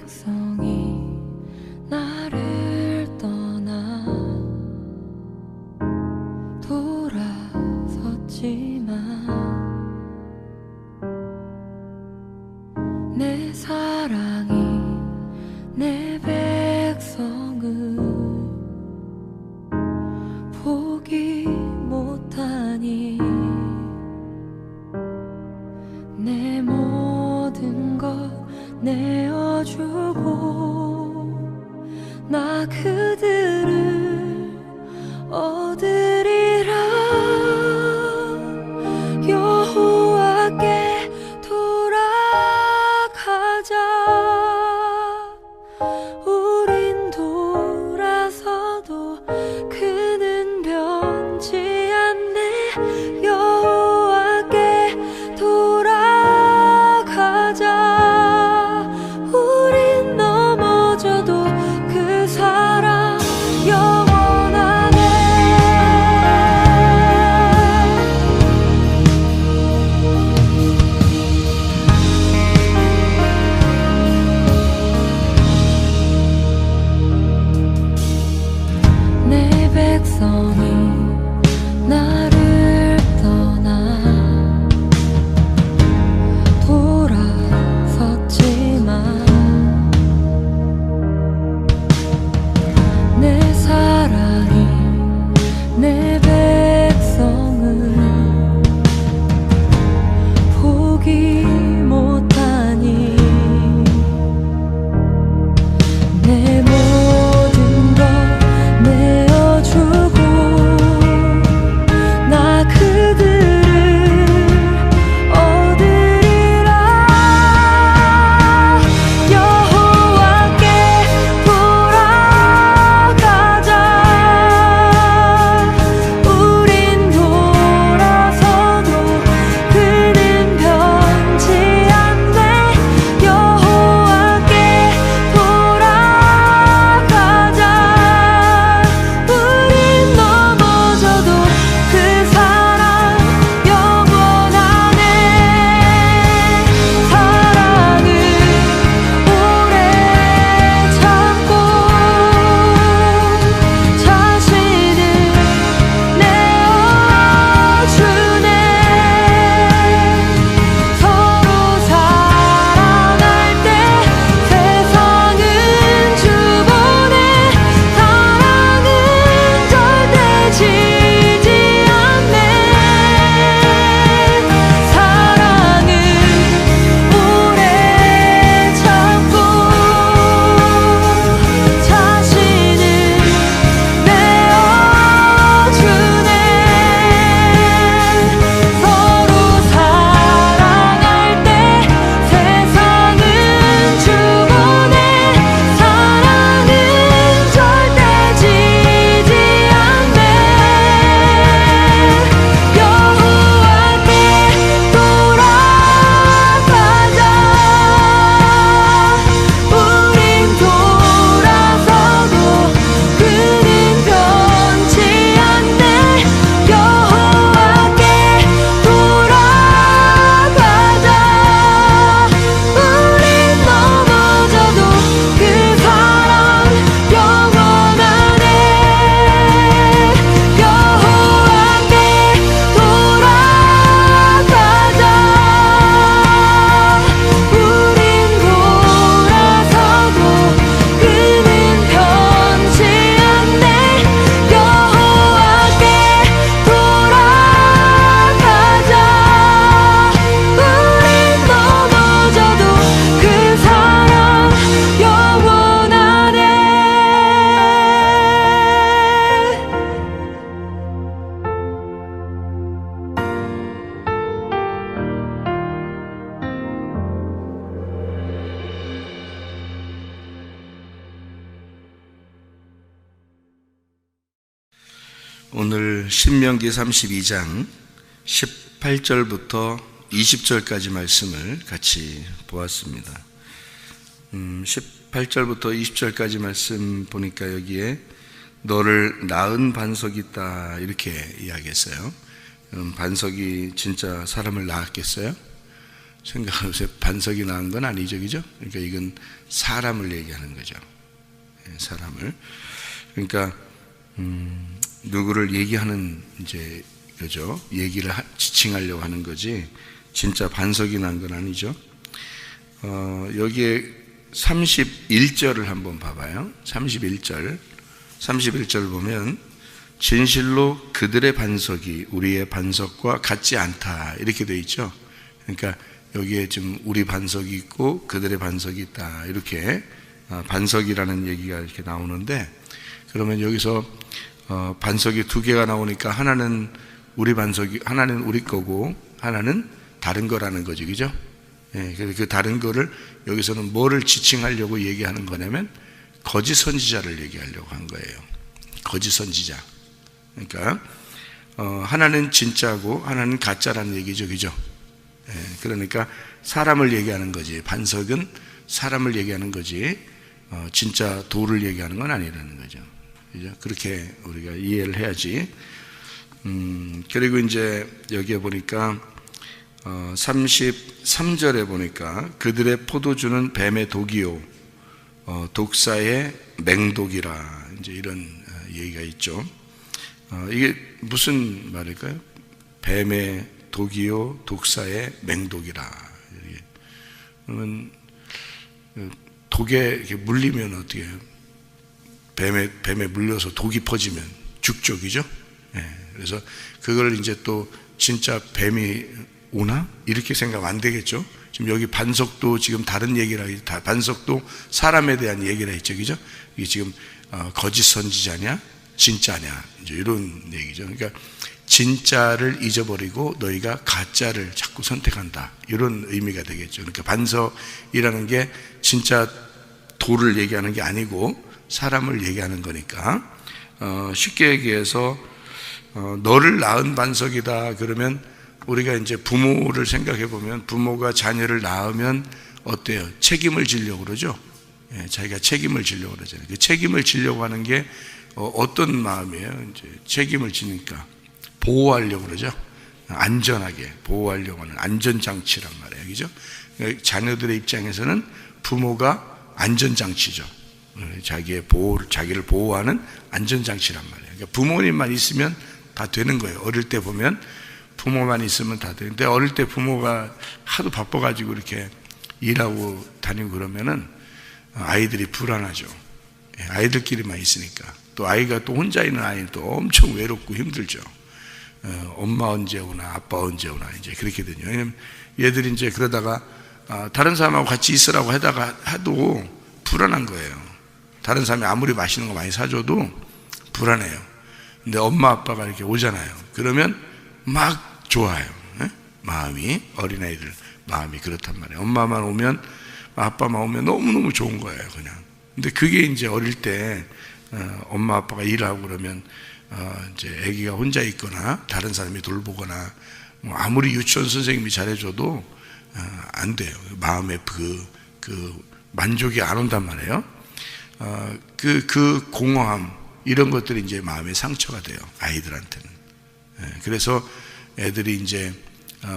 백성이 나를 떠나 돌아섰지만 내 사랑이 내 백성을 포기 못하니 내 모든 것 내어주고 나 그들을 얻으리라. 여호와께 돌아가자. 우린 돌아서도 그는 변치 않네. 여호와께 돌아가자. 우린 넘어져도 그 사랑 영원하네. 내 백성이 나를 떠나 돌아섰지만 내 사랑이 내 백성을 포기 못하니 내 모든 것 내어주고 나 그들을 얻으리라. 여호와께 돌아가자. 우린 돌아서도 그는 변치 않네. 여호와께 돌아가자. 우린 넘어져도 그 사랑 영원하네. 사랑은 오래 참고 자신을 내어주네. 서로 사랑할 때 세상은 주보네. 사랑은 절대 지지 않네. 사랑은 오래 참고 자신을 내어주네. 서로 사랑할 때 세상은 주보네. 사랑은 절대 지지 않네. 여호와께 돌아가자. 우린 돌아서도 그는 변치 않네. 여호와께 돌아가자. 우린 넘어져도 그 사랑 영원하네. 여호와께 돌아가자. 우린 돌아서도 그는 변치 않네. 여호와께 돌아가자. 우린 넘어져도 그 사랑 영원하네. 오늘 신명기 32장 18절부터 20절까지 말씀을 같이 보았습니다. 18절부터 20절까지 말씀 보니까 여기에 너를 낳은 반석이 있다 이렇게 이야기했어요. 반석이 진짜 사람을 낳았겠어요? 생각하세요. 반석이 나은 건 아니죠, 그죠? 그러니까 이건 사람을 얘기하는 거죠. 사람을. 그러니까 누구를 얘기하는 이제 그죠? 얘기를 지칭하려고 하는 거지. 진짜 반석이 난 건 아니죠. 여기에 31절을 한번 봐봐요. 31절 보면 진실로 그들의 반석이 우리의 반석과 같지 않다 이렇게 되어 있죠. 그러니까 여기에 지금 우리 반석이 있고 그들의 반석이 있다 이렇게 반석이라는 얘기가 이렇게 나오는데, 그러면 여기서 반석이 두 개가 나오니까 하나는 우리 반석이, 하나는 우리 거고 하나는 다른 거라는 거죠, 그죠? 그래서 그 다른 거를 여기서는 뭐를 지칭하려고 얘기하는 거냐면 거짓 선지자를 얘기하려고 한 거예요. 거짓 선지자. 그러니까 하나는 진짜고 하나는 가짜라는 얘기죠, 그죠? 그러니까 사람을 얘기하는 거지. 반석은 사람을 얘기하는 거지. 진짜 돌을 얘기하는 건 아니라는 거죠. 그죠? 그렇게 우리가 이해를 해야지. 그리고 이제 여기에 보니까 33절에 보니까 그들의 포도주는 뱀의 독이요 독사의 맹독이라 이제 이런 얘기가 있죠. 이게 무슨 말일까요? 뱀의 독이요 독사의 맹독이라. 그러면 독에 이렇게 물리면 어떻게 해요? 뱀에 물려서 독이 퍼지면 죽죠, 그죠? 그래서 그걸 이제 또 진짜 뱀이 오나? 이렇게 생각하면 안 되겠죠? 지금 여기 반석도 지금 다른 얘기라, 반석도 사람에 대한 얘기라 했죠, 그죠? 이게 지금 거짓 선지자냐? 진짜냐? 이제 이런 얘기죠. 그러니까 진짜를 잊어버리고 너희가 가짜를 자꾸 선택한다. 이런 의미가 되겠죠. 그러니까 반석이라는 게 진짜 돌을 얘기하는 게 아니고 사람을 얘기하는 거니까, 쉽게 얘기해서 너를 낳은 반석이다 그러면 우리가 이제 부모를 생각해 보면 부모가 자녀를 낳으면 어때요? 책임을 지려고 그러죠. 자기가 책임을 지려고 그러잖아요. 그 책임을 지려고 하는 게 어떤 마음이에요? 이제 책임을 지니까 보호하려고 그러죠. 안전하게 보호하려고 하는 안전장치란 말이에요, 그죠? 자녀들의 입장에서는 부모가 안전장치죠. 자기를 보호하는 안전장치란 말이에요. 그러니까 부모님만 있으면 다 되는 거예요. 어릴 때 보면 부모만 있으면 다 되는데, 어릴 때 부모가 하도 바빠가지고 이렇게 일하고 다니고 그러면은 아이들이 불안하죠. 아이들끼리만 있으니까. 또 아이가 또 혼자 있는 아이는 또 엄청 외롭고 힘들죠. 엄마 언제 오나 아빠 언제 오나 이제 그렇게 되죠. 왜냐면 얘들이 이제 그러다가 다른 사람하고 같이 있으라고 하다가 해도 불안한 거예요. 다른 사람이 아무리 맛있는 거 많이 사줘도 불안해요. 근데 엄마 아빠가 이렇게 오잖아요. 그러면 막 좋아요. 마음이, 어린아이들 마음이 그렇단 말이에요. 엄마만 오면, 아빠만 오면 너무너무 좋은 거예요, 그냥. 근데 그게 이제 어릴 때 엄마 아빠가 일하고 그러면 이제 아기가 혼자 있거나 다른 사람이 돌보거나 뭐 아무리 유치원 선생님이 잘해줘도 안 돼요. 마음에 그 만족이 안 온단 말이에요. 그 공허함, 이런 것들이 이제 마음의 상처가 돼요, 아이들한테는. 그래서 애들이 이제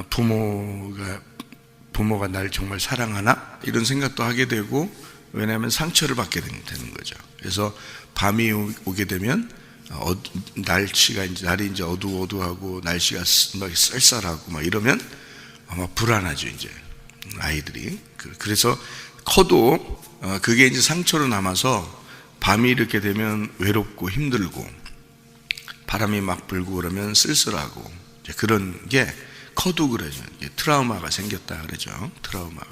부모가 날 정말 사랑하나? 이런 생각도 하게 되고, 왜냐하면 상처를 받게 되는 거죠. 그래서 밤이 오게 되면 날이 이제 어두워하고 날씨가 막 쌀쌀하고 막 이러면 아마 불안하죠, 이제 아이들이. 그래서 커도 그게 이제 상처로 남아서 밤이 이렇게 되면 외롭고 힘들고 바람이 막 불고 그러면 쓸쓸하고 그런 게 커도 그러죠. 트라우마가 생겼다 그러죠. 트라우마가.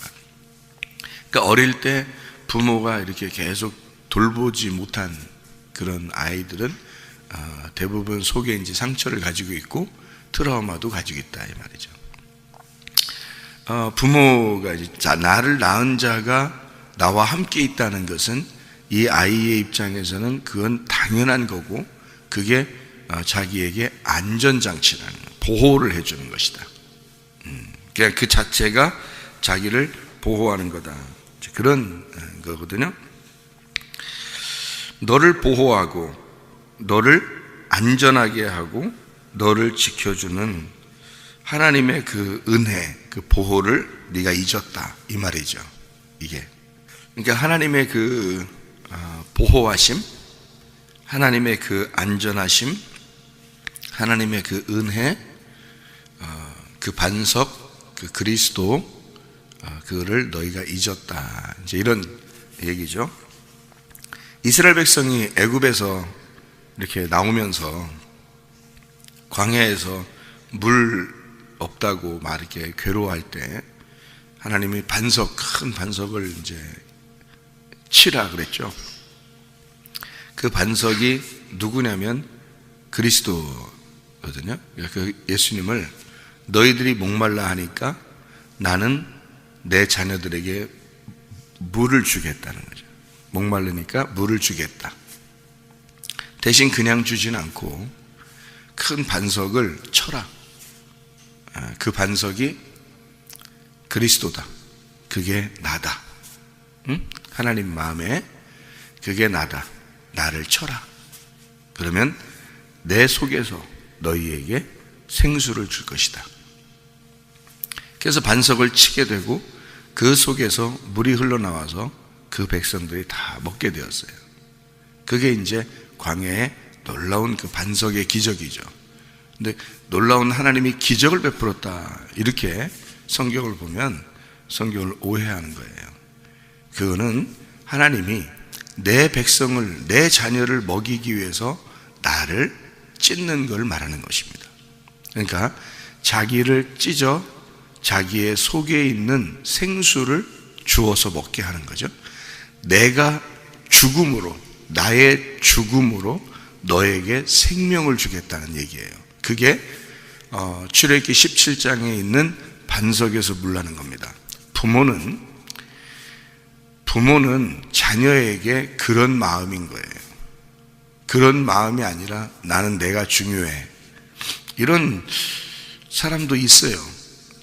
그러니까 어릴 때 부모가 이렇게 계속 돌보지 못한 그런 아이들은 대부분 속에 이제 상처를 가지고 있고 트라우마도 가지고 있다 이 말이죠. 부모가 이제 나를 낳은 자가 나와 함께 있다는 것은 이 아이의 입장에서는 그건 당연한 거고, 그게 자기에게 안전장치라는, 보호를 해주는 것이다. 그냥 그 자체가 자기를 보호하는 거다, 그런 거거든요. 너를 보호하고 너를 안전하게 하고 너를 지켜주는 하나님의 그 은혜, 그 보호를 네가 잊었다 이 말이죠. 이게 그러니까 하나님의 그 보호하심, 하나님의 그 안전하심, 하나님의 그 은혜, 그 반석, 그 그리스도, 그거를 너희가 잊었다. 이제 이런 얘기죠. 이스라엘 백성이 애굽에서 이렇게 나오면서 광야에서 물 없다고 막 이렇게 괴로워할 때 하나님이 반석, 큰 반석을 이제 치라 그랬죠. 그 반석이 누구냐면 그리스도거든요. 그 예수님을 너희들이 목말라 하니까 나는 내 자녀들에게 물을 주겠다는 거죠. 목마르니까 물을 주겠다. 대신 그냥 주진 않고 큰 반석을 쳐라. 그 반석이 그리스도다. 그게 나다. 응? 하나님 마음에 그게 나다. 나를 쳐라. 그러면 내 속에서 너희에게 생수를 줄 것이다. 그래서 반석을 치게 되고 그 속에서 물이 흘러나와서 그 백성들이 다 먹게 되었어요. 그게 이제 광야의 놀라운 그 반석의 기적이죠. 근데 놀라운 하나님이 기적을 베풀었다 이렇게 성경을 보면 성경을 오해하는 거예요. 그거는 하나님이 내 백성을, 내 자녀를 먹이기 위해서 나를 찢는 걸 말하는 것입니다. 그러니까 자기를 찢어 자기의 속에 있는 생수를 주어서 먹게 하는 거죠. 내가 죽음으로, 나의 죽음으로 너에게 생명을 주겠다는 얘기예요. 그게 출애굽기 17장에 있는 반석에서 물나는 겁니다. 부모는 자녀에게 그런 마음인 거예요. 그런 마음이 아니라 나는 내가 중요해. 이런 사람도 있어요.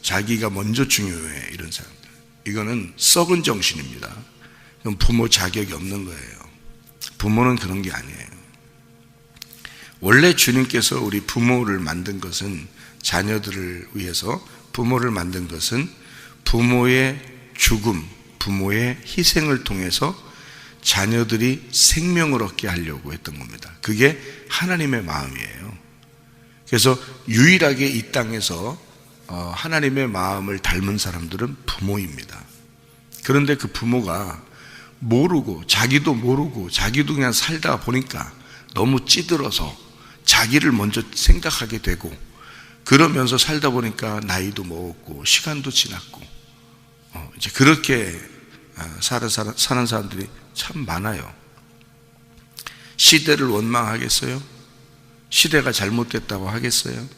자기가 먼저 중요해. 이런 사람들. 이거는 썩은 정신입니다. 그럼 부모 자격이 없는 거예요. 부모는 그런 게 아니에요. 원래 주님께서 우리 부모를 만든 것은, 자녀들을 위해서 부모를 만든 것은 부모의 죽음, 부모의 희생을 통해서 자녀들이 생명을 얻게 하려고 했던 겁니다. 그게 하나님의 마음이에요. 그래서 유일하게 이 땅에서 하나님의 마음을 닮은 사람들은 부모입니다. 그런데 그 부모가 모르고, 자기도 모르고, 자기도 그냥 살다 보니까 너무 찌들어서 자기를 먼저 생각하게 되고, 그러면서 살다 보니까 나이도 먹었고 시간도 지났고 이제 그렇게 사는 사람들이 참 많아요. 시대를 원망하겠어요? 시대가 잘못됐다고 하겠어요?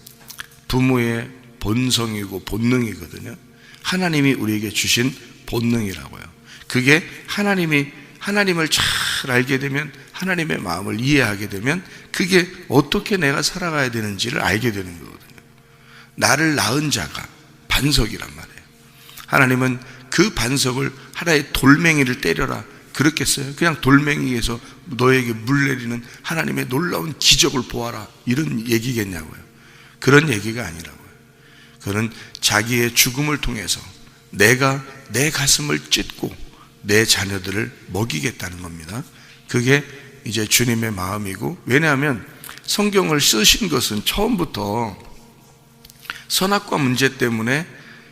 부모의 본성이고 본능이거든요. 하나님이 우리에게 주신 본능이라고요. 그게 하나님을 잘 알게 되면, 하나님의 마음을 이해하게 되면 그게 어떻게 내가 살아가야 되는지를 알게 되는 거거든요. 나를 낳은 자가 반석이란 말이에요. 하나님은 그 반석을 하나의 돌멩이를 때려라 그렇겠어요? 그냥 돌멩이에서 너에게 물 내리는 하나님의 놀라운 기적을 보아라 이런 얘기겠냐고요. 그런 얘기가 아니라고요. 그는 자기의 죽음을 통해서 내가 내 가슴을 찢고 내 자녀들을 먹이겠다는 겁니다. 그게 이제 주님의 마음이고, 왜냐하면 성경을 쓰신 것은 처음부터 선악과 문제 때문에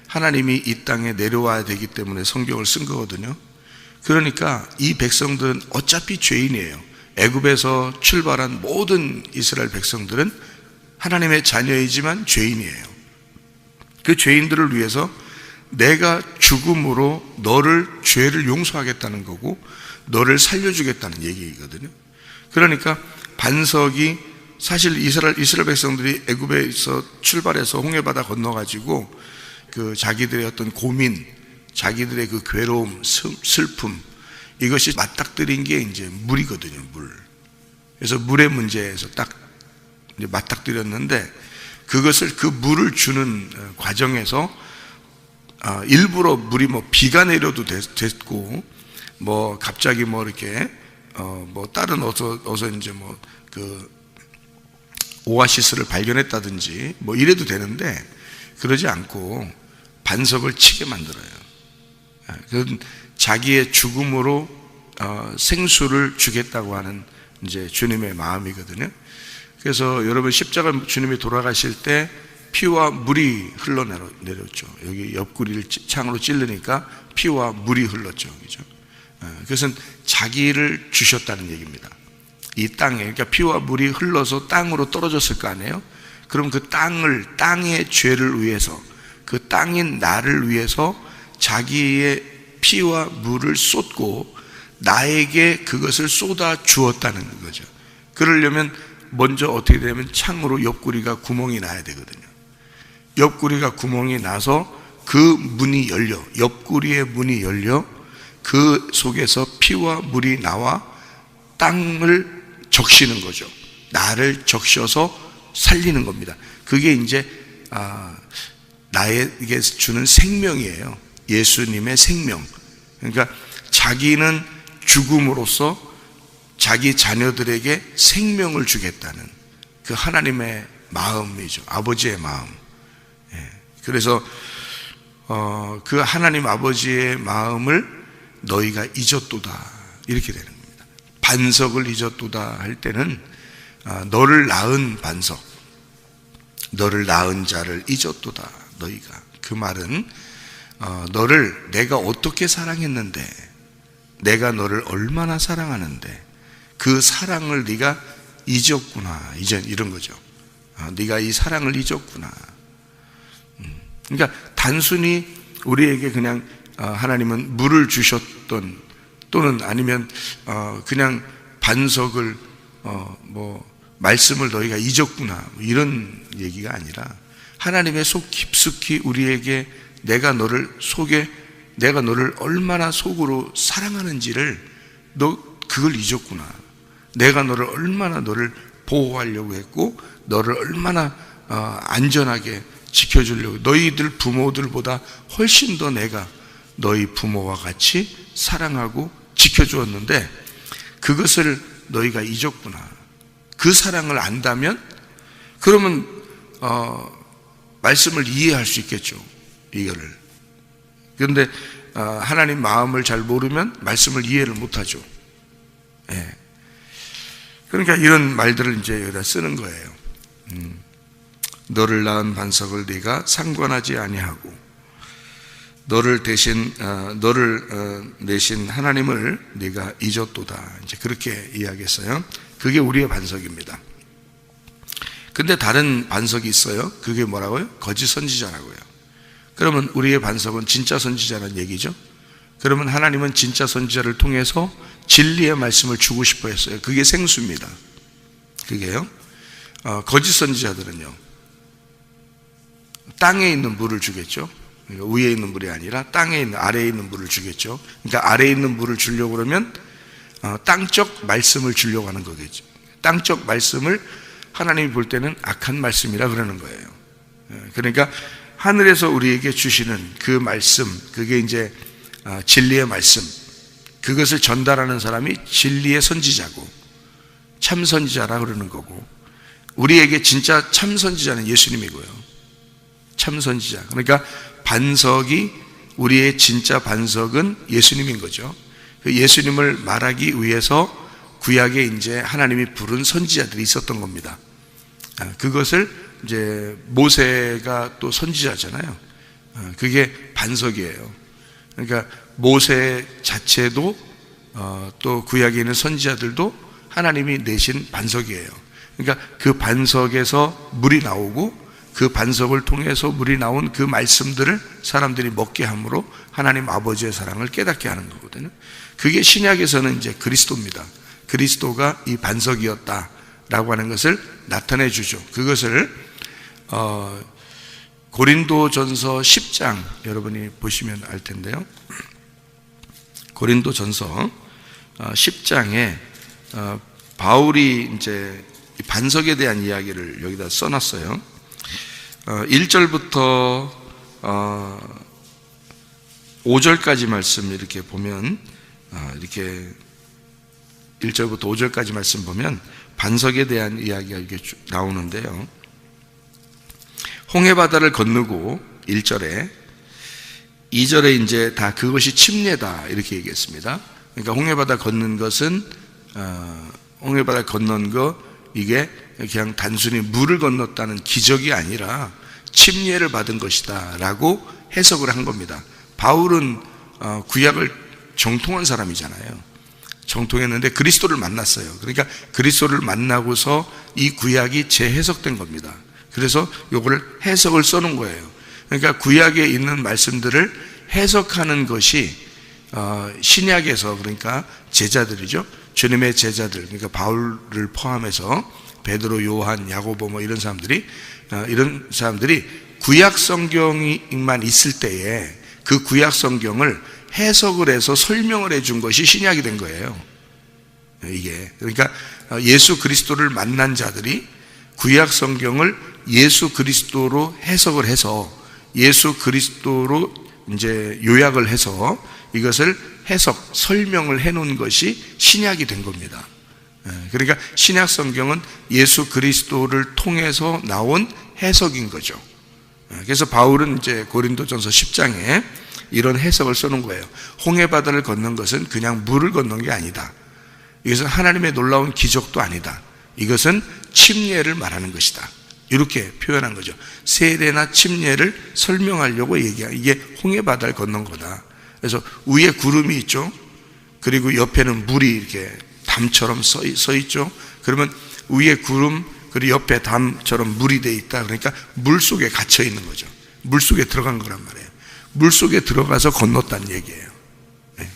하나님이 이 땅에 내려와야 되기 때문에 성경을 쓴 거거든요. 그러니까 이 백성들은 어차피 죄인이에요. 애굽에서 출발한 모든 이스라엘 백성들은 하나님의 자녀이지만 죄인이에요. 그 죄인들을 위해서 내가 죽음으로 너를, 죄를 용서하겠다는 거고 너를 살려주겠다는 얘기거든요. 그러니까 반석이, 사실 이스라엘 백성들이 애굽에서 출발해서 홍해바다 건너가지고 그 자기들의 어떤 고민, 자기들의 그 괴로움, 슬픔, 이것이 맞닥뜨린 게 이제 물이거든요. 물. 그래서 물의 문제에서 딱 이제 맞닥뜨렸는데, 그것을, 그 물을 주는 과정에서 일부러 물이 뭐 비가 내려도 됐고, 뭐 갑자기 뭐 이렇게 뭐 다른 어서 이제 뭐 그 오아시스를 발견했다든지 뭐 이래도 되는데, 그러지 않고 반석을 치게 만들어요. 그건 자기의 죽음으로 생수를 주겠다고 하는 이제 주님의 마음이거든요. 그래서 여러분 십자가 주님이 돌아가실 때 피와 물이 흘러내렸죠. 여기 옆구리를 창으로 찔르니까 피와 물이 흘렀죠. 그죠? 그것은 자기를 주셨다는 얘기입니다. 이 땅에, 그러니까 피와 물이 흘러서 땅으로 떨어졌을 거 아니에요? 그럼 그 땅의 죄를 위해서, 그 땅인 나를 위해서 자기의 피와 물을 쏟고 나에게 그것을 쏟아 주었다는 거죠. 그러려면 먼저 어떻게 되냐면 창으로 옆구리가 구멍이 나야 되거든요. 옆구리가 구멍이 나서 그 문이 열려, 옆구리의 문이 열려 그 속에서 피와 물이 나와 땅을 적시는 거죠. 나를 적셔서 살리는 겁니다. 그게 이제 나에게 주는 생명이에요. 예수님의 생명. 그러니까 자기는 죽음으로써 자기 자녀들에게 생명을 주겠다는 그 하나님의 마음이죠. 아버지의 마음. 그래서 그 하나님 아버지의 마음을 너희가 잊었도다 이렇게 되는 겁니다. 반석을 잊었도다 할 때는 너를 낳은 반석, 너를 낳은 자를 잊었도다 너희가. 그 말은 너를 내가 어떻게 사랑했는데, 내가 너를 얼마나 사랑하는데 그 사랑을 네가 잊었구나, 이제 이런 거죠. 네가 이 사랑을 잊었구나. 그러니까 단순히 우리에게 그냥 하나님은 물을 주셨던, 또는 아니면 그냥 반석을 말씀을 너희가 잊었구나, 이런 얘기가 아니라 하나님의 속 깊숙이 우리에게 내가 너를 얼마나 속으로 사랑하는지를 그걸 잊었구나. 내가 너를 얼마나 너를 보호하려고 했고 너를 얼마나 안전하게 지켜주려고, 너희들 부모들보다 훨씬 더 내가 너희 부모와 같이 사랑하고 지켜주었는데 그것을 너희가 잊었구나. 그 사랑을 안다면 그러면 말씀을 이해할 수 있겠죠, 이거를. 그런데 하나님 마음을 잘 모르면 말씀을 이해를 못하죠. 그러니까 이런 말들을 이제 여기다 쓰는 거예요. 너를 낳은 반석을 네가 상관하지 아니하고 너를 내신 하나님을 네가 잊었도다. 이제 그렇게 이야기했어요. 그게 우리의 반석입니다. 근데 다른 반석이 있어요. 그게 뭐라고요? 거짓 선지자라고요. 그러면 우리의 반석은 진짜 선지자라는 얘기죠. 그러면 하나님은 진짜 선지자를 통해서 진리의 말씀을 주고 싶어 했어요. 그게 생수입니다. 그게요. 거짓 선지자들은요, 땅에 있는 물을 주겠죠. 그러니까 위에 있는 물이 아니라 땅에 있는, 아래에 있는 물을 주겠죠. 그러니까 아래에 있는 물을 주려고 그러면 땅적 말씀을 주려고 하는 거겠죠. 땅적 말씀을 하나님이 볼 때는 악한 말씀이라 그러는 거예요. 그러니까 하늘에서 우리에게 주시는 그 말씀, 그게 이제 진리의 말씀, 그것을 전달하는 사람이 진리의 선지자고 참 선지자라 그러는 거고, 우리에게 진짜 참 선지자는 예수님이고요. 참 선지자. 그러니까 반석이, 우리의 진짜 반석은 예수님인 거죠. 예수님을 말하기 위해서 구약에 이제 하나님이 부른 선지자들이 있었던 겁니다. 그것을 이제 모세가 또 선지자잖아요. 그게 반석이에요. 그러니까 모세 자체도 또 구약에 있는 선지자들도 하나님이 내신 반석이에요. 그러니까 그 반석에서 물이 나오고 그 반석을 통해서 물이 나온 그 말씀들을 사람들이 먹게 함으로 하나님 아버지의 사랑을 깨닫게 하는 거거든요. 그게 신약에서는 이제 그리스도입니다. 그리스도가 이 반석이었다라고 하는 것을 나타내 주죠. 그것을 고린도전서 10장 여러분이 보시면 알 텐데요. 고린도전서 10장에 바울이 이제 반석에 대한 이야기를 여기다 써놨어요. 1절부터 5절까지 말씀 이렇게 보면, 이렇게 1절부터 5절까지 말씀 보면 반석에 대한 이야기가 이렇게 나오는데요. 홍해바다를 건너고 1절에 2절에 이제 다 그것이 침례다 이렇게 얘기했습니다. 그러니까 홍해바다 건넌 것은 홍해바다 건넌 거 이게 그냥 단순히 물을 건넜다는 기적이 아니라 침례를 받은 것이다 라고 해석을 한 겁니다. 바울은 구약을 정통한 사람이잖아요. 정통했는데 그리스도를 만났어요. 그러니까 그리스도를 만나고서 이 구약이 재해석된 겁니다. 그래서 요거를 해석을 써놓은 거예요. 그러니까 구약에 있는 말씀들을 해석하는 것이 신약에서, 그러니까 제자들이죠. 주님의 제자들, 그러니까 바울을 포함해서 베드로, 요한, 야고보 뭐 이런 사람들이 구약 성경만 있을 때에 그 구약 성경을 해석을 해서 설명을 해준 것이 신약이 된 거예요. 이게 그러니까 예수 그리스도를 만난 자들이 구약 성경을 예수 그리스도로 해석을 해서 예수 그리스도로 이제 요약을 해서 이것을 해석, 설명을 해놓은 것이 신약이 된 겁니다. 그러니까 신약 성경은 예수 그리스도를 통해서 나온 해석인 거죠. 그래서 바울은 이제 고린도전서 10장에 이런 해석을 써놓은 거예요. 홍해바다를 건넌 것은 그냥 물을 건넌 게 아니다. 이것은 하나님의 놀라운 기적도 아니다. 이것은 침례를 말하는 것이다. 이렇게 표현한 거죠. 세례나 침례를 설명하려고 얘기한, 이게 홍해바다를 건넌 거다. 그래서 위에 구름이 있죠. 그리고 옆에는 물이 이렇게 담처럼 서 있죠. 그러면 위에 구름, 그리고 옆에 담처럼 물이 돼 있다. 그러니까 물 속에 갇혀 있는 거죠. 물 속에 들어간 거란 말이에요. 물 속에 들어가서 건넜다는 얘기예요.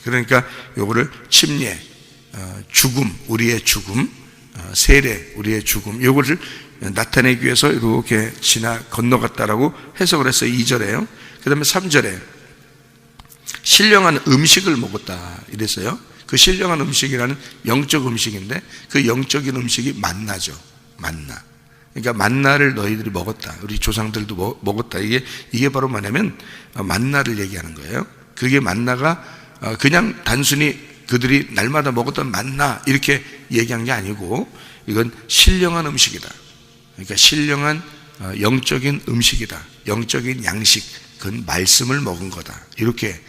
그러니까 요거를 침례, 죽음, 우리의 죽음, 세례, 우리의 죽음, 요거를 나타내기 위해서 이렇게 건너갔다라고 해석을 했어요. 2절에요. 그 다음에 3절에 신령한 음식을 먹었다 이랬어요. 그 신령한 음식이라는 영적 음식인데 그 영적인 음식이 만나죠. 만나. 그러니까 만나를 너희들이 먹었다. 우리 조상들도 먹었다. 이게 바로 뭐냐면 만나를 얘기하는 거예요. 그게 만나가 그냥 단순히 그들이 날마다 먹었던 만나 이렇게 얘기한 게 아니고 이건 신령한 음식이다. 그러니까 신령한 영적인 음식이다. 영적인 양식, 그건 말씀을 먹은 거다. 이렇게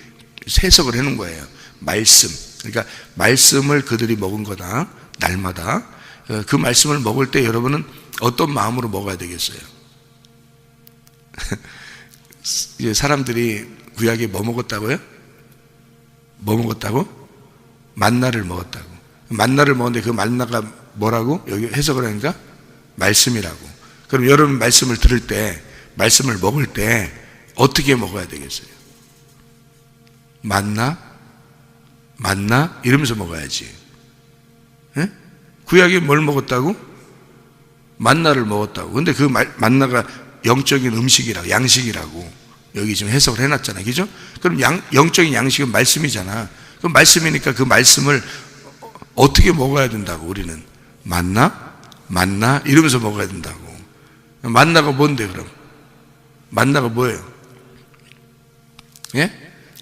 해석을 해놓은 거예요. 말씀. 그러니까 말씀을 그들이 먹은 거다. 날마다. 그 말씀을 먹을 때 여러분은 어떤 마음으로 먹어야 되겠어요? 사람들이 구약에 뭐 먹었다고요? 뭐 먹었다고? 만나를 먹었다고. 만나를 먹었는데 그 만나가 뭐라고? 여기 해석을 하니까 말씀이라고. 그럼 여러분 말씀을 들을 때, 말씀을 먹을 때 어떻게 먹어야 되겠어요? 만나 이러면서 먹어야지. 예? 구약에 뭘 먹었다고? 만나를 먹었다고. 근데 그 만나가 영적인 음식이라고, 양식이라고 여기 지금 해석을 해놨잖아요. 그죠? 그럼 영적인 양식은 말씀이잖아. 그럼 말씀이니까 그 말씀을 어떻게 먹어야 된다고? 우리는 만나 이러면서 먹어야 된다고. 만나가 뭔데 그럼? 만나가 뭐예요? 예?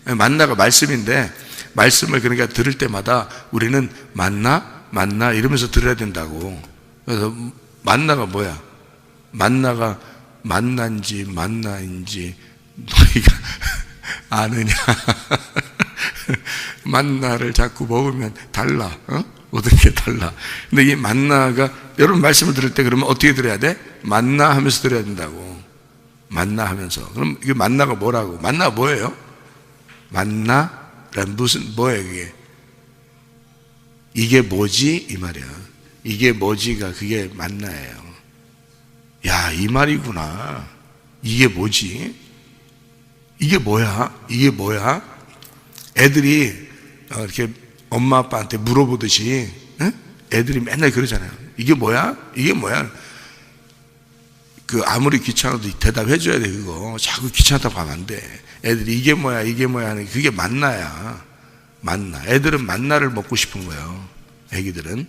만나가 말씀인데 말씀을 그러니까 들을 때마다 우리는 만나 이러면서 들어야 된다고. 그래서 만나가 뭐야? 만나가 만나인지 너희가 아느냐? 만나를 자꾸 먹으면 달라. 모든 게 달라. 근데 이 만나가 여러분 말씀을 들을 때 그러면 어떻게 들어야 돼? 만나 하면서 들어야 된다고. 만나 하면서. 그럼 이게 만나가 뭐라고? 만나가 뭐예요? 만나란 뭐예요 이게? 이게 뭐지? 이 말이야. 이게 뭐지가 그게 만나예요. 야, 이 말이구나. 이게 뭐지? 이게 뭐야? 이게 뭐야? 애들이 이렇게 엄마 아빠한테 물어보듯이 애들이 맨날 그러잖아요. 이게 뭐야? 이게 뭐야? 그 아무리 귀찮아도 대답해 줘야 돼. 그거 자꾸 귀찮다고 하면 안 돼. 애들이 이게 뭐야 하는 그게 만나야. 만나. 애들은 만나를 먹고 싶은 거예요. 애기들은.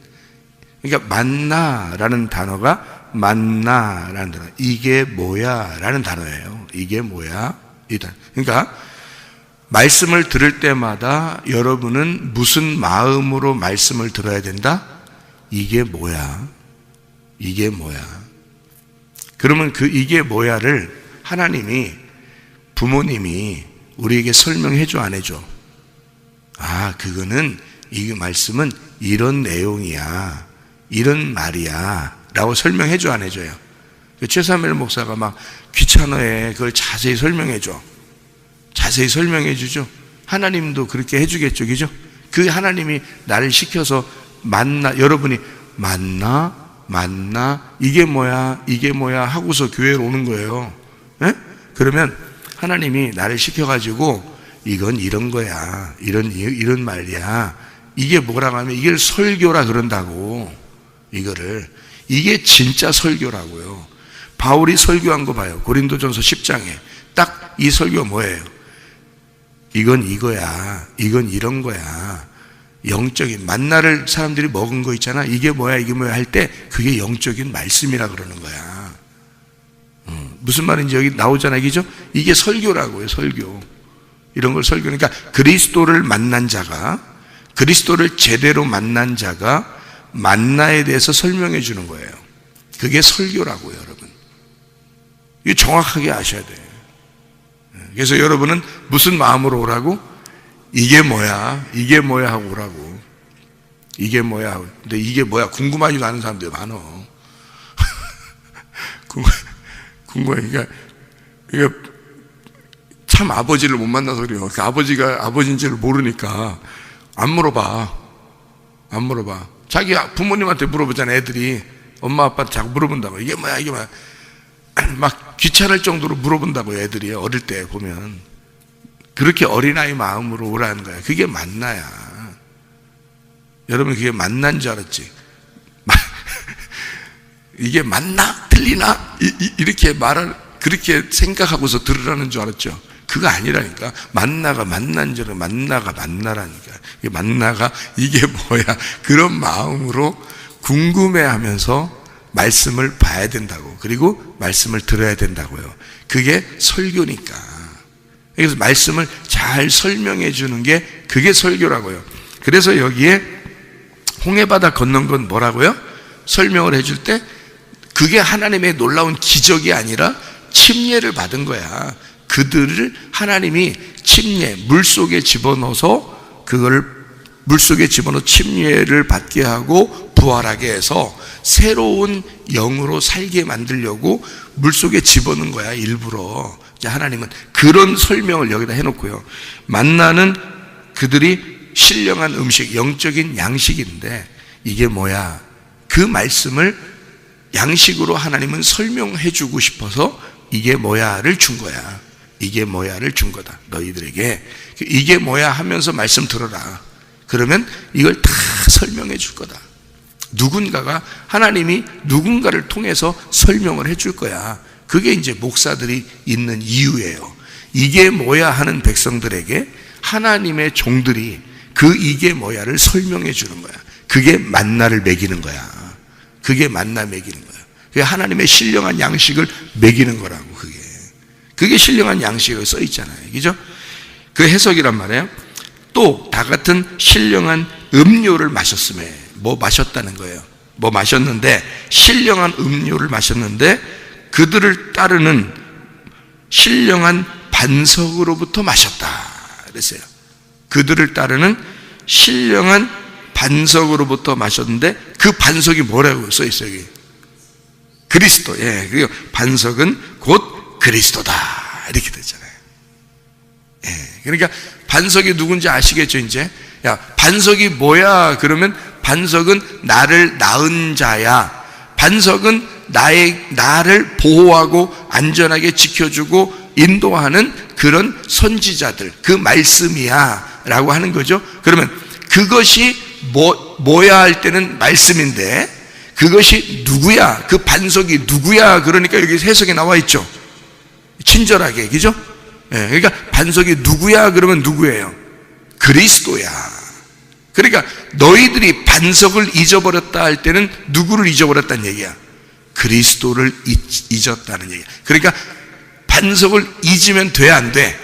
그러니까 만나라는 단어가 만나라는 단어. 이게 뭐야 라는 단어예요. 이게 뭐야? 그러니까 말씀을 들을 때마다 여러분은 무슨 마음으로 말씀을 들어야 된다? 이게 뭐야? 이게 뭐야? 그러면 그 이게 뭐야를 하나님이, 부모님이 우리에게 설명해 줘, 안 해줘? 아, 그거는 이 말씀은 이런 내용이야, 이런 말이야 라고 설명해 줘, 안 해줘요? 최사무엘 목사가 막 귀찮아해. 그걸 자세히 설명해 줘. 자세히 설명해 주죠. 하나님도 그렇게 해주겠죠, 그죠? 그 하나님이 나를 시켜서 여러분이 이게 뭐야 하고서 교회로 오는 거예요. 에? 그러면 하나님이 나를 시켜가지고 이건 이런 거야, 이런 말이야, 이게 뭐라고 하면 이걸 설교라 그런다고. 이게 진짜 설교라고요. 바울이 설교한 거 봐요. 고린도전서 10장에 딱 이 설교가 뭐예요? 이건 이거야, 이건 이런 거야. 영적인 만나를 사람들이 먹은 거 있잖아. 이게 뭐야 할 때 그게 영적인 말씀이라 그러는 거야. 무슨 말인지 여기 나오잖아요, 그죠? 이게 설교라고요, 설교. 이런 걸 설교. 그러니까 그리스도를 만난 자가, 그리스도를 제대로 만난 자가 만나에 대해서 설명해 주는 거예요. 그게 설교라고요, 여러분. 이거 정확하게 아셔야 돼요. 그래서 여러분은 무슨 마음으로 오라고? 이게 뭐야 하고 오라고. 이게 뭐야 하고. 근데 이게 뭐야 궁금하지도 않은 사람들이 많어. 궁금하니까. 그러니까 참 아버지를 못 만나서 그래요. 그 아버지가 아버지인지를 모르니까 안 물어봐. 자기 부모님한테 물어보잖아. 애들이 엄마 아빠한테 자꾸 물어본다고. 이게 뭐야 막 귀찮을 정도로 물어본다고요, 애들이. 어릴 때 보면 그렇게 어린아이 마음으로 오라는 거야. 그게 만나야. 여러분, 그게 만난 줄 알았지? 이게 맞나 틀리나 이렇게 말을 그렇게 생각하고서 들으라는 줄 알았죠? 그거 아니라니까. 만나가 만난 줄, 만나가 만나라니까. 만나가 이게 뭐야, 그런 마음으로 궁금해하면서 말씀을 봐야 된다고. 그리고 말씀을 들어야 된다고요. 그게 설교니까. 그래서 말씀을 잘 설명해 주는 게 그게 설교라고요. 그래서 여기에 홍해바다 건넌 건 뭐라고요? 설명을 해줄 때 그게 하나님의 놀라운 기적이 아니라 침례를 받은 거야. 그들을 하나님이 물속에 집어넣어서 그걸 물속에 집어넣어 침례를 받게 하고 부활하게 해서 새로운 영으로 살게 만들려고 물속에 집어넣은 거야, 일부러. 이제 하나님은 그런 설명을 여기다 해놓고요. 만나는 그들이 신령한 음식, 영적인 양식인데 이게 뭐야? 그 말씀을 양식으로 하나님은 설명해 주고 싶어서 이게 뭐야를 준 거야. 이게 뭐야를 준 거다, 너희들에게. 이게 뭐야 하면서 말씀 들어라. 그러면 이걸 다 설명해 줄 거다. 누군가가, 하나님이 누군가를 통해서 설명을 해 줄 거야. 그게 이제 목사들이 있는 이유예요. 이게 뭐야 하는 백성들에게 하나님의 종들이 그 이게 뭐야를 설명해 주는 거야. 그게 만나를 먹이는 거야. 그게 만나 먹이는 거야. 그게 하나님의 신령한 양식을 먹이는 거라고. 그게 신령한 양식으로 써 있잖아요, 그죠? 그 해석이란 말이에요. 또 다 같은 신령한 음료를 마셨음에, 뭐 마셨다는 거예요. 뭐 마셨는데, 신령한 음료를 마셨는데 그들을 따르는 신령한 반석으로부터 마셨다 그랬어요. 그들을 따르는 신령한 반석으로부터 마셨는데 그 반석이 뭐라고 써 있어요, 여기? 그리스도. 예, 그리고 반석은 곧 그리스도다 이렇게 되잖아요. 예, 그러니까 반석이 누군지 아시겠죠, 이제? 야, 반석이 뭐야? 그러면 반석은 나를 낳은 자야. 반석은 나를 보호하고 안전하게 지켜주고 인도하는 그런 선지자들, 그 말씀이야 라고 하는 거죠. 그러면 그것이 뭐야 할 때는 말씀인데 그것이 누구야? 그 반석이 누구야? 그러니까 여기 해석에 나와 있죠. 친절하게, 그죠? 예, 그러니까 반석이 누구야? 그러면 누구예요? 그리스도야. 그러니까 너희들이 반석을 잊어버렸다 할 때는 누구를 잊어버렸다는 얘기야? 그리스도를 잊었다는 얘기야. 그러니까 반석을 잊으면 돼, 안 돼?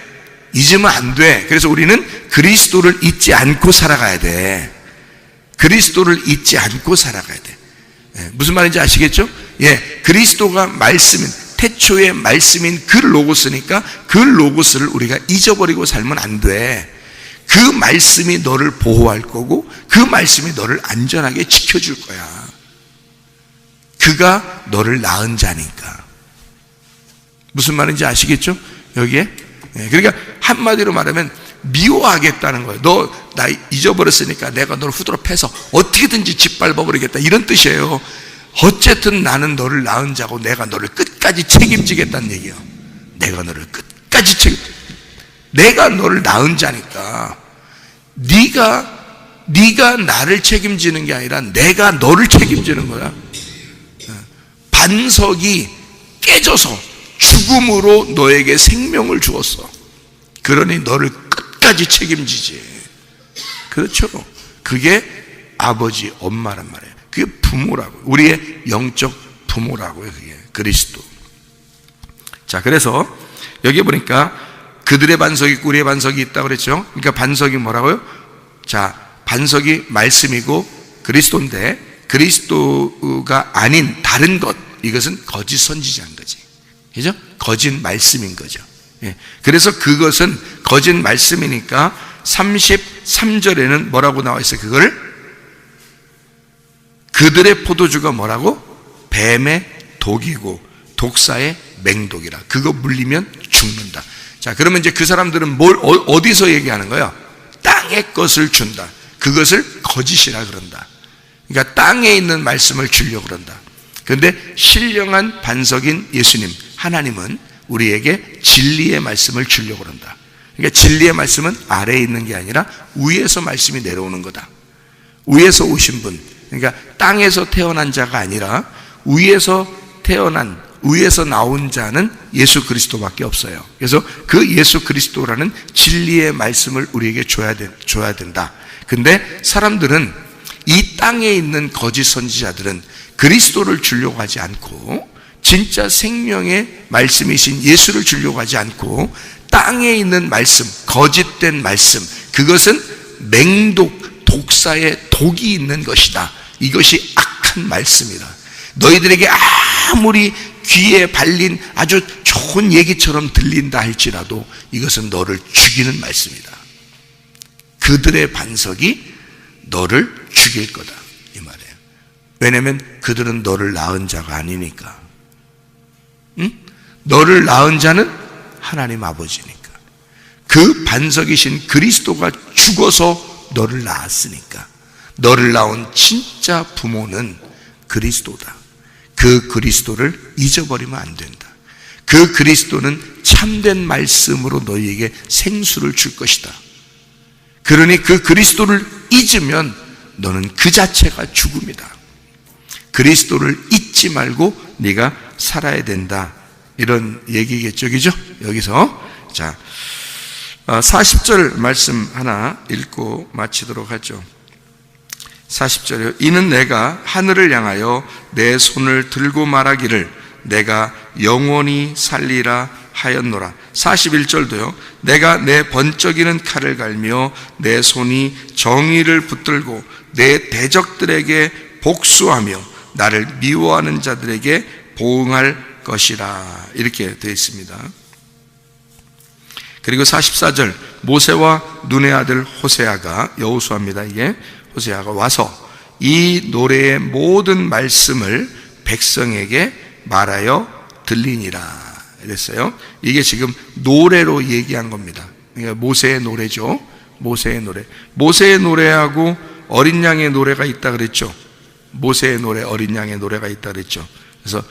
잊으면 안 돼. 그래서 우리는 그리스도를 잊지 않고 살아가야 돼. 그리스도를 잊지 않고 살아가야 돼. 예, 무슨 말인지 아시겠죠? 예, 그리스도가 말씀인, 태초의 말씀인 그 로고스니까 그 로고스를 우리가 잊어버리고 살면 안 돼. 그 말씀이 너를 보호할 거고 그 말씀이 너를 안전하게 지켜줄 거야. 그가 너를 낳은 자니까. 무슨 말인지 아시겠죠? 여기에? 그러니까 한마디로 말하면 미워하겠다는 거예요. 너 나 잊어버렸으니까 내가 너를 후드로 패서 어떻게든지 짓밟아버리겠다, 이런 뜻이에요. 어쨌든 나는 너를 낳은 자고 내가 너를 끝까지 책임지겠다는 얘기예요. 내가 너를 끝까지 내가 너를 낳은 자니까 네가 나를 책임지는 게 아니라 내가 너를 책임지는 거야. 반석이 깨져서 죽음으로 너에게 생명을 주었어. 그러니 너를 끝까지 책임지지. 그렇죠? 그게 아버지, 엄마란 말이에요. 그게 부모라고. 우리의 영적 부모라고요. 그게 그리스도. 자, 그래서 여기 보니까 그들의 반석이 있고 우리의 반석이 있다고 그랬죠. 그러니까 반석이 뭐라고요? 자, 반석이 말씀이고 그리스도인데 그리스도가 아닌 다른 것, 이것은 거짓 선지자인 거지. 그죠? 거짓 말씀인 거죠. 예. 그래서 그것은 거짓 말씀이니까 33절에는 뭐라고 나와 있어요? 그걸 그들의 포도주가 뭐라고? 뱀의 독이고 독사의 맹독이라. 그거 물리면 죽는다. 자, 그러면 이제 그 사람들은 어디서 얘기하는 거예요? 땅의 것을 준다. 그것을 거짓이라 그런다. 그러니까 땅에 있는 말씀을 주려고 그런다. 그런데 신령한 반석인 예수님, 하나님은 우리에게 진리의 말씀을 주려고 그런다. 그러니까 진리의 말씀은 아래에 있는 게 아니라 위에서 말씀이 내려오는 거다. 위에서 오신 분, 그러니까 땅에서 태어난 자가 아니라 위에서 태어난, 위에서 나온 자는 예수 그리스도밖에 없어요. 그래서 그 예수 그리스도라는 진리의 말씀을 우리에게 줘야 된다. 근데 사람들은, 이 땅에 있는 거짓 선지자들은 그리스도를 주려고 하지 않고 진짜 생명의 말씀이신 예수를 주려고 하지 않고 땅에 있는 말씀, 거짓된 말씀, 그것은 맹독, 독사의 독이 있는 것이다. 이것이 악한 말씀이다. 너희들에게 아무리 귀에 발린 아주 좋은 얘기처럼 들린다 할지라도 이것은 너를 죽이는 말씀이다. 그들의 반석이 너를 죽일 거다, 이 말이에요. 왜냐하면 그들은 너를 낳은 자가 아니니까. 응? 너를 낳은 자는 하나님 아버지니까. 그 반석이신 그리스도가 죽어서 너를 낳았으니까. 너를 낳은 진짜 부모는 그리스도다. 그 그리스도를 잊어버리면 안 된다. 그 그리스도는 참된 말씀으로 너희에게 생수를 줄 것이다. 그러니 그 그리스도를 잊으면 너는 그 자체가 죽음이다. 그리스도를 잊지 말고 네가 살아야 된다, 이런 얘기겠죠, 그죠? 여기서 자 40절 말씀 하나 읽고 마치도록 하죠. 40절이요. 이는 내가 하늘을 향하여 내 손을 들고 말하기를 내가 영원히 살리라 하였노라. 41절도요. 내가 내 번쩍이는 칼을 갈며 내 손이 정의를 붙들고 내 대적들에게 복수하며 나를 미워하는 자들에게 보응할 것이라. 이렇게 되어 있습니다. 그리고 44절, 모세와 눈의 아들 호세아가, 여호수아입니다. 이게 호세아가 와서 이 노래의 모든 말씀을 백성에게 말하여 들리니라 이랬어요. 이게 지금 노래로 얘기한 겁니다. 그러니까 모세의 노래죠. 모세의 노래. 모세의 노래하고 어린 양의 노래가 있다 그랬죠. 모세의 노래, 어린 양의 노래가 있다 그랬죠. 그래서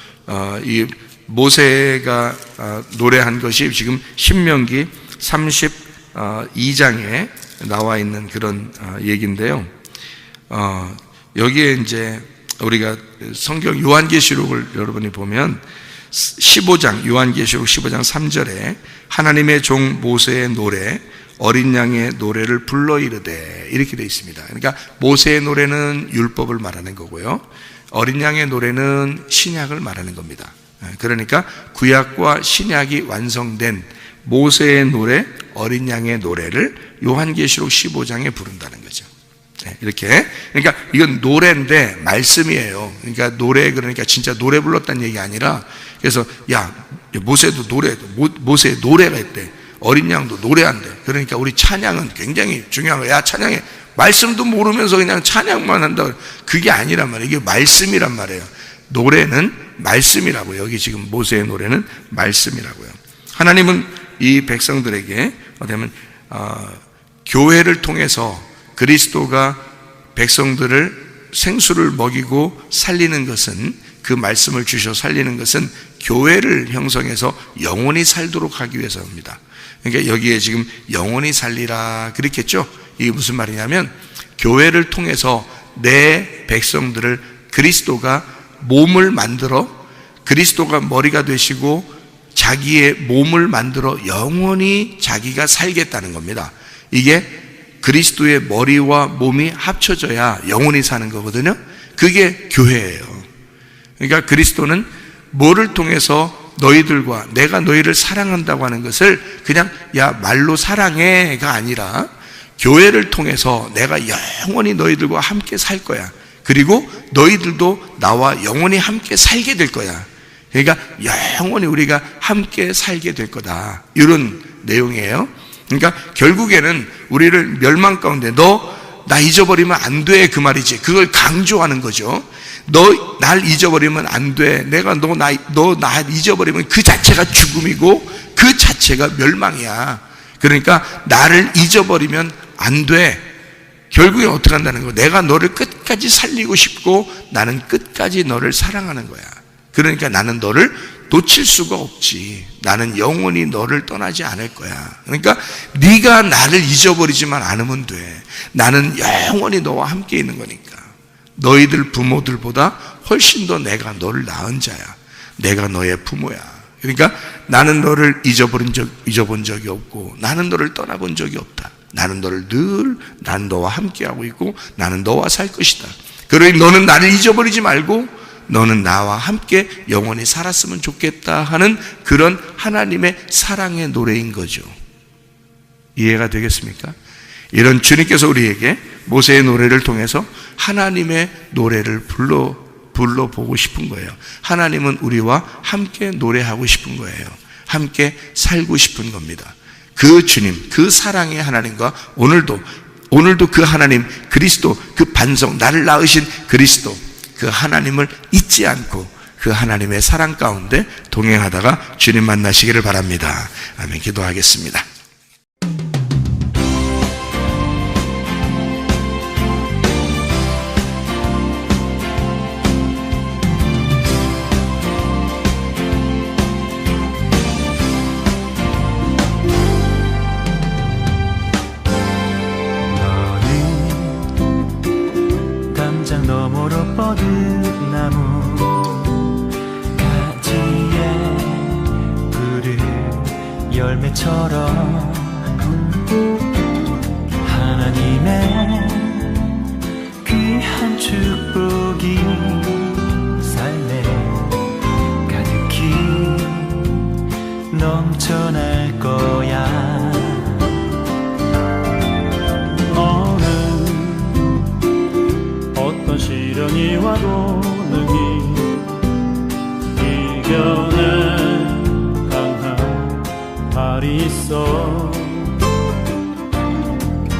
이 모세가 노래한 것이 지금 신명기 32장에 나와 있는 그런 얘기인데요. 여기에 이제 우리가 성경 요한계시록을 여러분이 보면 15장, 요한계시록 15장 3절에 하나님의 종 모세의 노래, 어린 양의 노래를 불러 이르되, 이렇게 되어 있습니다. 그러니까 모세의 노래는 율법을 말하는 거고요, 어린 양의 노래는 신약을 말하는 겁니다. 그러니까 구약과 신약이 완성된 모세의 노래, 어린 양의 노래를 요한계시록 15장에 부른다는 거죠. 이렇게. 그러니까 이건 노래인데 말씀이에요. 그러니까 노래, 그러니까 진짜 노래 불렀다는 얘기 아니라, 그래서 야, 모세도 모세의 노래가 있대. 어린 양도 노래한대. 그러니까 우리 찬양은 굉장히 중요한 거야. 야, 찬양해. 말씀도 모르면서 그냥 찬양만 한다. 그게 아니란 말이에요. 이게 말씀이란 말이에요. 노래는 말씀이라고. 여기 지금 모세의 노래는 말씀이라고요. 하나님은 이 백성들에게 어쩌면 교회를 통해서 그리스도가 백성들을 생수를 먹이고 살리는 것은, 그 말씀을 주셔 살리는 것은 교회를 형성해서 영원히 살도록 하기 위해서입니다. 그러니까 여기에 지금 영원히 살리라 그랬겠죠. 이게 무슨 말이냐면, 교회를 통해서 내 백성들을 그리스도가 몸을 만들어, 그리스도가 머리가 되시고 자기의 몸을 만들어 영원히 자기가 살겠다는 겁니다. 이게 그리스도의 머리와 몸이 합쳐져야 영원히 사는 거거든요. 그게 교회예요. 그러니까 그리스도는 뭐를 통해서 너희들과, 내가 너희를 사랑한다고 하는 것을 그냥 야 말로 사랑해가 아니라, 교회를 통해서 내가 영원히 너희들과 함께 살 거야. 그리고 너희들도 나와 영원히 함께 살게 될 거야. 그러니까 영원히 우리가 함께 살게 될 거다. 이런 내용이에요. 그러니까 결국에는 우리를 멸망 가운데, 너 나 잊어버리면 안 돼, 그 말이지. 그걸 강조하는 거죠. 너 날 잊어버리면 안 돼. 내가 너 나 잊어버리면 그 자체가 죽음이고 그 자체가 멸망이야. 그러니까 나를 잊어버리면 안 돼. 결국에 어떻게 한다는 거? 내가 너를 끝까지 살리고 싶고 나는 끝까지 너를 사랑하는 거야. 그러니까 나는 너를 놓칠 수가 없지. 나는 영원히 너를 떠나지 않을 거야. 그러니까 네가 나를 잊어버리지만 않으면 돼. 나는 영원히 너와 함께 있는 거니까. 너희들 부모들보다 훨씬 더 내가 너를 낳은 자야. 내가 너의 부모야. 그러니까 나는 너를 잊어본 적이 없고, 나는 너를 떠나본 적이 없다. 나는 너를 난 너와 함께하고 있고, 나는 너와 살 것이다. 그러니 너는 나를 잊어버리지 말고 너는 나와 함께 영원히 살았으면 좋겠다 하는 그런 하나님의 사랑의 노래인 거죠. 이해가 되겠습니까? 이런 주님께서 우리에게 모세의 노래를 통해서 하나님의 노래를 불러보고 싶은 거예요. 하나님은 우리와 함께 노래하고 싶은 거예요. 함께 살고 싶은 겁니다. 그 주님, 그 사랑의 하나님과 오늘도 그 하나님, 그리스도, 그 반석, 나를 낳으신 그리스도, 그 하나님을 잊지 않고 그 하나님의 사랑 가운데 동행하다가 주님 만나시기를 바랍니다. 아멘. 기도하겠습니다. 너머로 뻗은 나무 가지에 푸른 열매처럼 하나님의 귀한 축복이 삶에 가득히 넘쳐날 거야. 시련이 와도 능히 이겨낸 강한 발이 있어.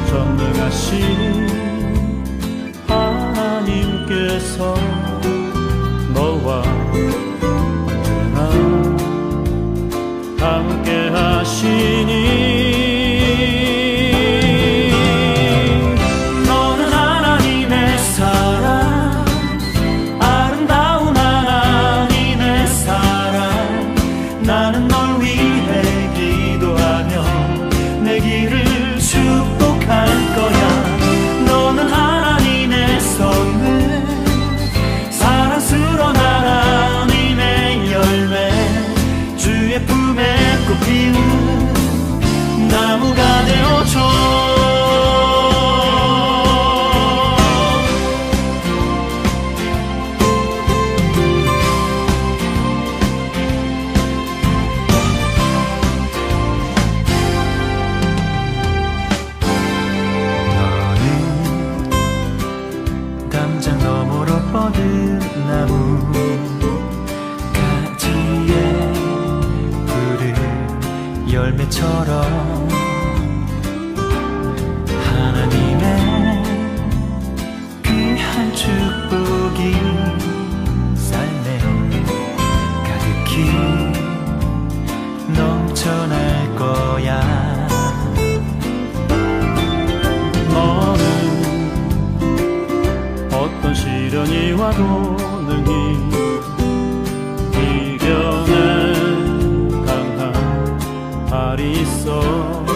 전능하신 하나님께서 너와 언제나 함께 하시니 너의 담장 너머로 뻗은 나무 가지에 푸른 열매처럼 하나님의 귀한 축복이 삶에 가득히 넘쳐날 거야. 너는 어떤 시련이 와도 능히 이겨낼 강한 발이 있어.